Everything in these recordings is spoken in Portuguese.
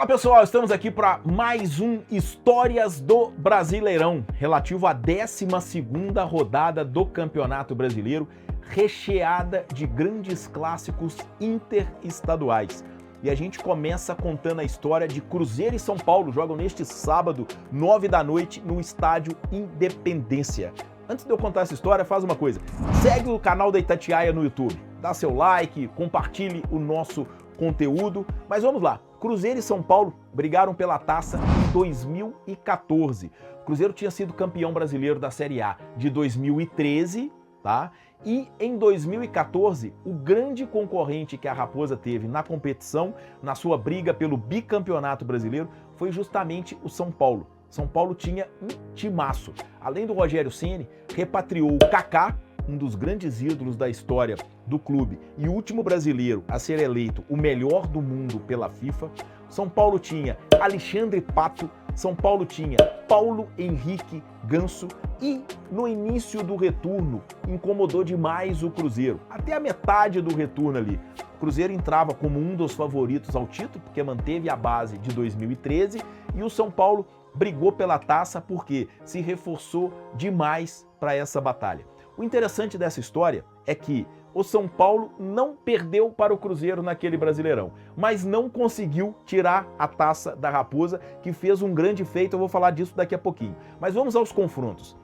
Fala pessoal, estamos aqui para mais um Histórias do Brasileirão, relativo à 12ª rodada do Campeonato Brasileiro, recheada de grandes clássicos interestaduais. E a gente começa contando a história de Cruzeiro e São Paulo, jogam neste sábado, 9 da noite, no estádio Independência. Antes de eu contar essa história, faz uma coisa, segue o canal da Itatiaia no YouTube, dá seu like, compartilhe o nosso conteúdo, mas vamos lá. Cruzeiro e São Paulo brigaram pela taça em 2014. O Cruzeiro tinha sido campeão brasileiro da Série A de 2013, tá? E em 2014, o grande concorrente que a Raposa teve na competição, na sua briga pelo bicampeonato brasileiro, foi justamente o São Paulo. São Paulo tinha um timaço. Além do Rogério Ceni, repatriou o Kaká, um dos grandes ídolos da história do clube e o último brasileiro a ser eleito o melhor do mundo pela FIFA. São Paulo tinha Alexandre Pato, São Paulo tinha Paulo Henrique Ganso e no início do retorno incomodou demais o Cruzeiro. Até a metade do retorno ali, o Cruzeiro entrava como um dos favoritos ao título, porque manteve a base de 2013 e o São Paulo brigou pela taça porque se reforçou demais para essa batalha. O interessante dessa história é que o São Paulo não perdeu para o Cruzeiro naquele Brasileirão, mas não conseguiu tirar a taça da Raposa, que fez um grande feito, eu vou falar disso daqui a pouquinho. Mas vamos aos confrontos.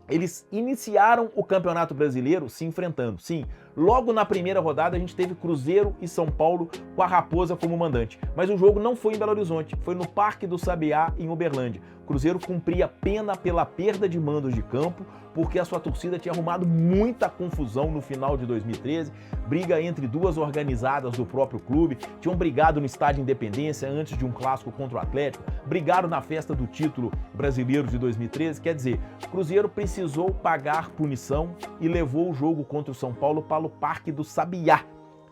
Eles iniciaram o Campeonato Brasileiro se enfrentando. Sim, logo na primeira rodada a gente teve Cruzeiro e São Paulo com a Raposa como mandante. Mas o jogo não foi em Belo Horizonte, foi no Parque do Sabiá, em Uberlândia. O Cruzeiro cumpria pena pela perda de mandos de campo, porque a sua torcida tinha arrumado muita confusão no final de 2013, briga entre duas organizadas do próprio clube, tinham brigado no Estádio Independência antes de um clássico contra o Atlético, brigaram na festa do título brasileiro de 2013, quer dizer, o Cruzeiro precisou pagar punição e levou o jogo contra o São Paulo para o Parque do Sabiá.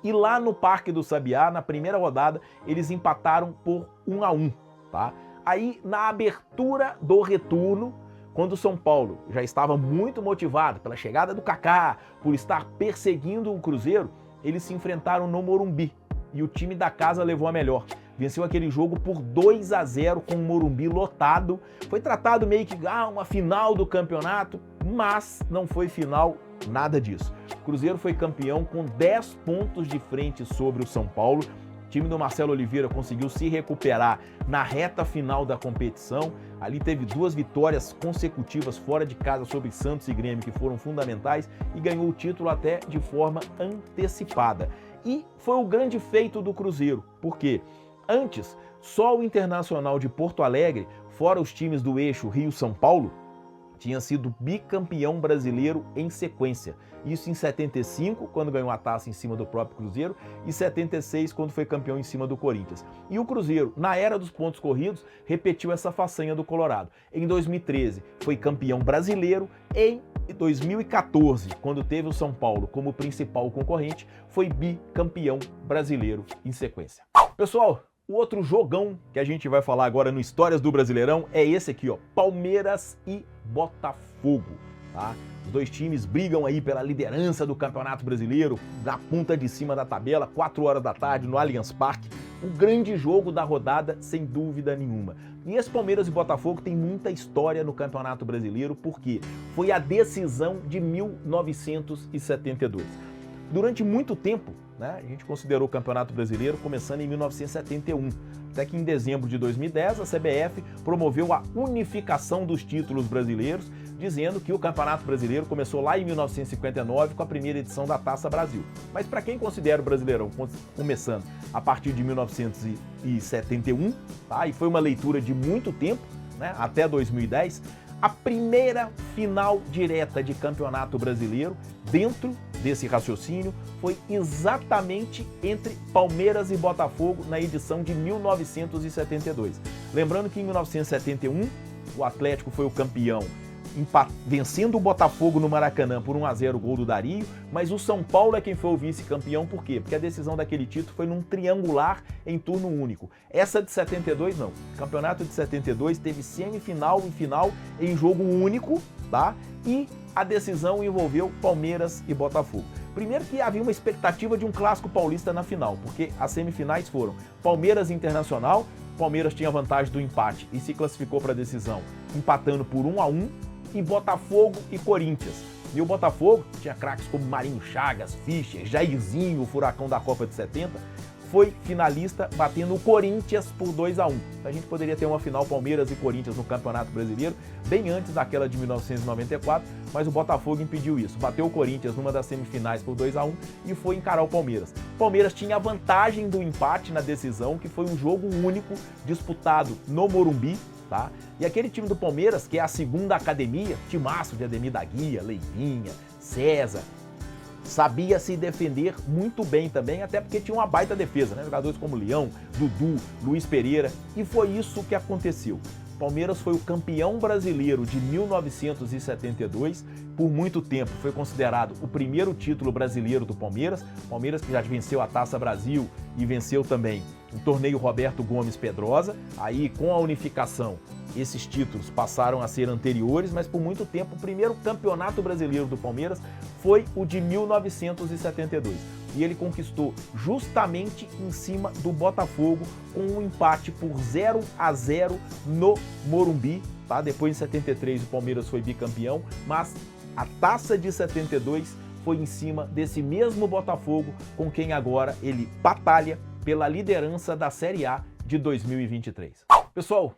E lá no Parque do Sabiá, na primeira rodada, eles empataram por 1-1, tá? Aí, na abertura do retorno, quando o São Paulo já estava muito motivado pela chegada do Kaká, por estar perseguindo o Cruzeiro, eles se enfrentaram no Morumbi e o time da casa levou a melhor. Venceu aquele jogo por 2-0 com o Morumbi lotado. Foi tratado meio que uma final do campeonato, mas não foi final nada disso. O Cruzeiro foi campeão com 10 pontos de frente sobre o São Paulo. O time do Marcelo Oliveira conseguiu se recuperar na reta final da competição. Ali teve 2 vitórias consecutivas fora de casa sobre Santos e Grêmio, que foram fundamentais, e ganhou o título até de forma antecipada. E foi o grande feito do Cruzeiro, porque antes, só o Internacional de Porto Alegre, fora os times do eixo Rio-São Paulo, tinha sido bicampeão brasileiro em sequência. Isso em 75, quando ganhou a taça em cima do próprio Cruzeiro, e 76, quando foi campeão em cima do Corinthians. E o Cruzeiro, na era dos pontos corridos, repetiu essa façanha do Colorado. Em 2013, foi campeão brasileiro. Em 2014, quando teve o São Paulo como principal concorrente, foi bicampeão brasileiro em sequência. Pessoal, o outro jogão que a gente vai falar agora no Histórias do Brasileirão é esse aqui, ó, Palmeiras e Botafogo, tá? Os dois times brigam aí pela liderança do Campeonato Brasileiro, na ponta de cima da tabela, 4 horas da tarde no Allianz Parque. Um grande jogo da rodada, sem dúvida nenhuma. E esse Palmeiras e Botafogo tem muita história no Campeonato Brasileiro, porque foi a decisão de 1972. Durante muito tempo, né, a gente considerou o Campeonato Brasileiro começando em 1971, até que em dezembro de 2010 a CBF promoveu a unificação dos títulos brasileiros, dizendo que o Campeonato Brasileiro começou lá em 1959 com a primeira edição da Taça Brasil. Mas para quem considera o Brasileirão começando a partir de 1971, tá, e foi uma leitura de muito tempo, né, até 2010, a primeira final direta de Campeonato Brasileiro, dentro desse raciocínio, foi exatamente entre Palmeiras e Botafogo na edição de 1972. Lembrando que em 1971, o Atlético foi o campeão, vencendo o Botafogo no Maracanã por 1-0, gol do Dario, mas o São Paulo é quem foi o vice-campeão. Por quê? Porque a decisão daquele título foi num triangular em turno único. Essa de 72 não. O campeonato de 72 teve semifinal e final em jogo único, tá? E a decisão envolveu Palmeiras e Botafogo. Primeiro que havia uma expectativa de um clássico paulista na final, porque as semifinais foram Palmeiras e Internacional, Palmeiras tinha vantagem do empate e se classificou para a decisão, empatando por 1-1, e Botafogo e Corinthians. E o Botafogo tinha craques como Marinho Chagas, Fischer, Jairzinho, o furacão da Copa de 70, foi finalista batendo o Corinthians por 2-1. A gente poderia ter uma final Palmeiras e Corinthians no Campeonato Brasileiro, bem antes daquela de 1994, mas o Botafogo impediu isso. Bateu o Corinthians numa das semifinais por 2-1 e foi encarar o Palmeiras. O Palmeiras tinha a vantagem do empate na decisão, que foi um jogo único disputado no Morumbi, tá? E aquele time do Palmeiras, que é a segunda academia, timaço de Ademir da Guia, Leivinha, César, sabia se defender muito bem também, até porque tinha uma baita defesa, né? Jogadores como Leão, Dudu, Luiz Pereira, e foi isso que aconteceu. Palmeiras foi o campeão brasileiro de 1972, por muito tempo foi considerado o primeiro título brasileiro do Palmeiras, Palmeiras que já venceu a Taça Brasil e venceu também o torneio Roberto Gomes Pedrosa. Aí com a unificação esses títulos passaram a ser anteriores, mas por muito tempo o primeiro campeonato brasileiro do Palmeiras foi o de 1972. E ele conquistou justamente em cima do Botafogo com um empate por 0-0 no Morumbi, tá? Depois em 73 o Palmeiras foi bicampeão, mas a taça de 72 foi em cima desse mesmo Botafogo com quem agora ele batalha pela liderança da Série A de 2023. Pessoal,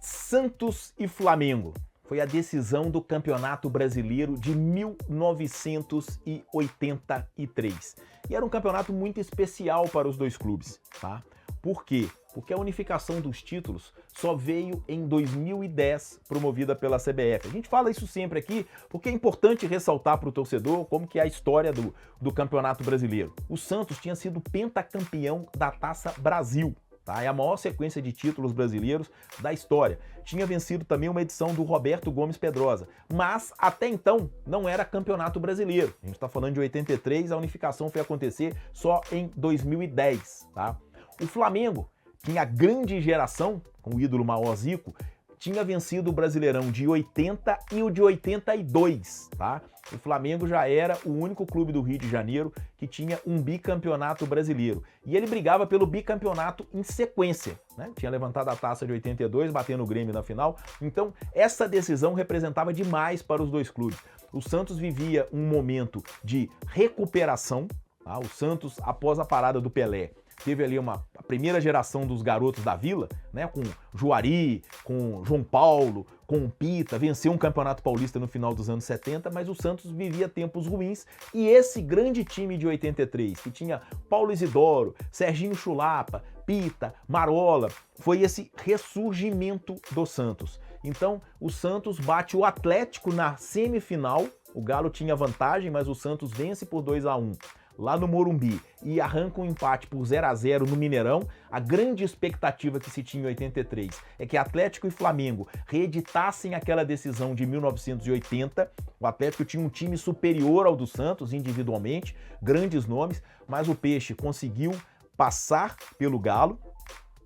Santos e Flamengo foi a decisão do Campeonato Brasileiro de 1983. E era um campeonato muito especial para os dois clubes, tá? Por quê? Porque a unificação dos títulos só veio em 2010, promovida pela CBF. A gente fala isso sempre aqui porque é importante ressaltar para o torcedor como que é a história do Campeonato Brasileiro. O Santos tinha sido pentacampeão da Taça Brasil. Tá? É a maior sequência de títulos brasileiros da história. Tinha vencido também uma edição do Roberto Gomes Pedrosa, mas até então não era campeonato brasileiro. A gente está falando de 83, a unificação foi acontecer só em 2010. Tá? O Flamengo tinha a grande geração, com o ídolo maior Zico, tinha vencido o Brasileirão de 80 e o de 82, tá? O Flamengo já era o único clube do Rio de Janeiro que tinha um bicampeonato brasileiro. E ele brigava pelo bicampeonato em sequência, né? Tinha levantado a taça de 82, batendo o Grêmio na final. Então, essa decisão representava demais para os dois clubes. O Santos vivia um momento de recuperação, tá? O Santos, após a parada do Pelé, teve ali a primeira geração dos garotos da Vila, né, com Juari, com João Paulo, com o Pita, venceu um campeonato paulista no final dos anos 70, mas o Santos vivia tempos ruins e esse grande time de 83, que tinha Paulo Isidoro, Serginho Chulapa, Pita, Marola, foi esse ressurgimento do Santos. Então, o Santos bate o Atlético na semifinal, o Galo tinha vantagem, mas o Santos vence por 2-1. Lá no Morumbi, e arranca um empate por 0-0 no Mineirão. A grande expectativa que se tinha em 83 é que Atlético e Flamengo reeditassem aquela decisão de 1980. O Atlético tinha um time superior ao do Santos individualmente, grandes nomes, mas o Peixe conseguiu passar pelo Galo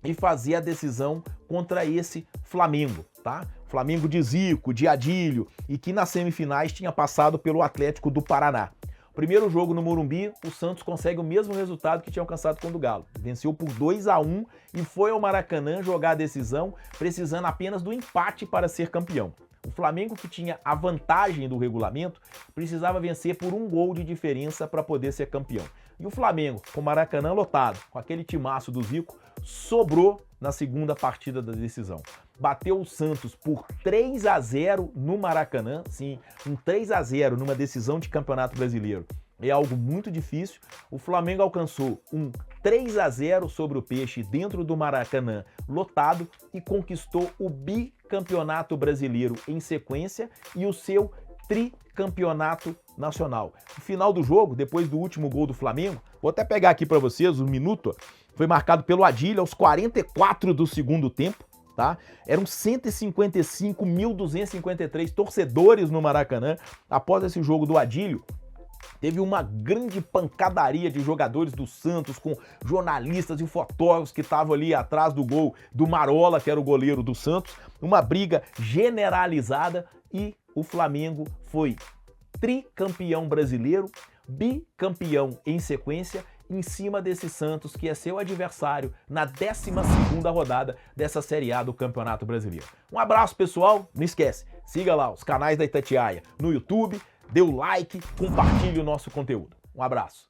e fazer a decisão contra esse Flamengo, tá? Flamengo de Zico, de Adílio, e que nas semifinais tinha passado pelo Atlético do Paraná. Primeiro jogo no Morumbi, o Santos consegue o mesmo resultado que tinha alcançado com o do Galo. Venceu por 2-1 e foi ao Maracanã jogar a decisão, precisando apenas do empate para ser campeão. O Flamengo, que tinha a vantagem do regulamento, precisava vencer por um gol de diferença para poder ser campeão. E o Flamengo, com o Maracanã lotado, com aquele timaço do Zico, sobrou na segunda partida da decisão. Bateu o Santos por 3-0 no Maracanã, sim, um 3-0 numa decisão de Campeonato Brasileiro. É algo muito difícil. O Flamengo alcançou um 3-0 sobre o Peixe dentro do Maracanã lotado e conquistou o bicampeonato brasileiro em sequência e o seu tricampeonato nacional. No final do jogo, depois do último gol do Flamengo, vou até pegar aqui para vocês o minuto, foi marcado pelo Adílio aos 44 do segundo tempo. Tá? Eram 155.253 torcedores no Maracanã. Após esse jogo do Adílio, teve uma grande pancadaria de jogadores do Santos com jornalistas e fotógrafos que estavam ali atrás do gol do Marola, que era o goleiro do Santos. Uma briga generalizada e o Flamengo foi tricampeão brasileiro, bicampeão em sequência em cima desse Santos, que é seu adversário na 12ª rodada dessa Série A do Campeonato Brasileiro. Um abraço, pessoal. Não esquece, siga lá os canais da Itatiaia no YouTube, dê o like, compartilhe o nosso conteúdo. Um abraço.